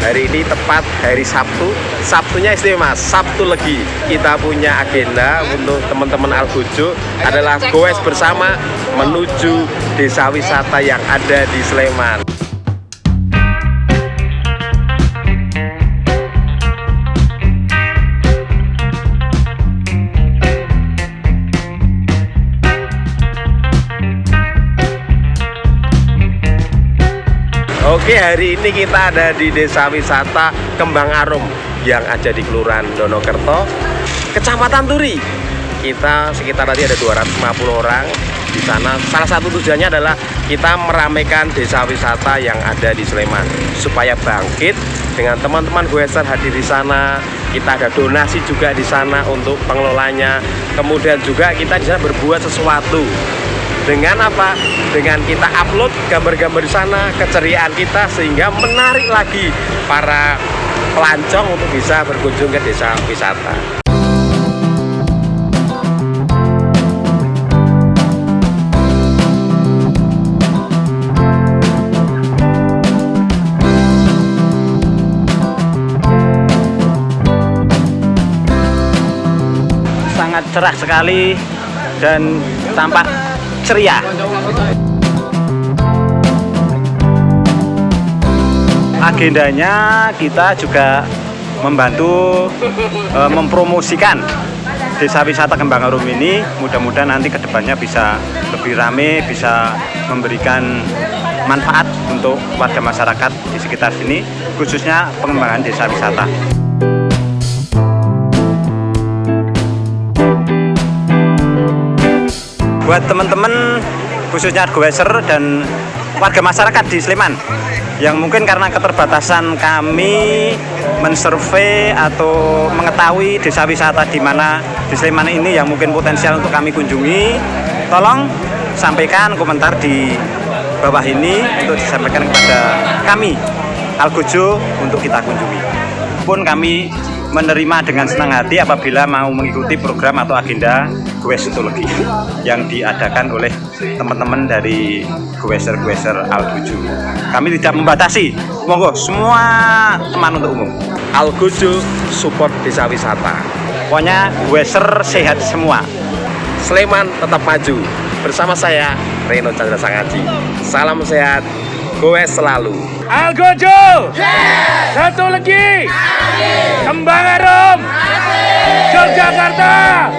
Hari ini tepat hari Sabtu. Sabtunya istimewa, Sabtu Legi. Kita punya agenda untuk teman-teman Algojo adalah goes bersama menuju desa wisata yang ada di Sleman. Oke, hari ini kita ada di desa wisata Kembang Arum yang ada di Kelurahan Donokerto, Kecamatan Turi. Kita sekitar tadi ada 250 orang di sana. Salah satu tujuannya adalah kita meramaikan desa wisata yang ada di Sleman supaya bangkit dengan teman-teman goeser hadir di sana. Kita ada donasi juga di sana untuk pengelolanya. Kemudian juga kita di sana berbuat sesuatu. Dengan apa? Dengan kita upload gambar-gambar di sana, keceriaan kita sehingga menarik lagi para pelancong untuk bisa berkunjung ke desa wisata. Sangat cerah sekali dan tampak ceria. Agendanya kita juga membantu mempromosikan desa wisata Kembang Arum ini. Mudah-mudahan nanti kedepannya bisa lebih rame, bisa memberikan manfaat untuk warga masyarakat di sekitar sini, khususnya pengembangan desa wisata. Buat teman-teman khususnya goeser dan warga masyarakat di Sleman yang mungkin karena keterbatasan kami mensurvei atau mengetahui desa wisata di mana di Sleman ini yang mungkin potensial untuk kami kunjungi, tolong sampaikan komentar di bawah ini untuk disampaikan kepada kami Algojo untuk kita kunjungi. Pun kami menerima dengan senang hati apabila mau mengikuti program atau agenda goes Sutologi yang diadakan oleh teman-teman dari goeser-goeser Algojo. Kami tidak membatasi, monggo semua teman untuk umum. Algojo support desa wisata. Pokoknya goeser sehat semua. Sleman tetap maju. Bersama saya Reno Chandra Sangaji. Salam sehat, goes selalu. Algojo, Sutologi, Kembang Arum, Yogyakarta.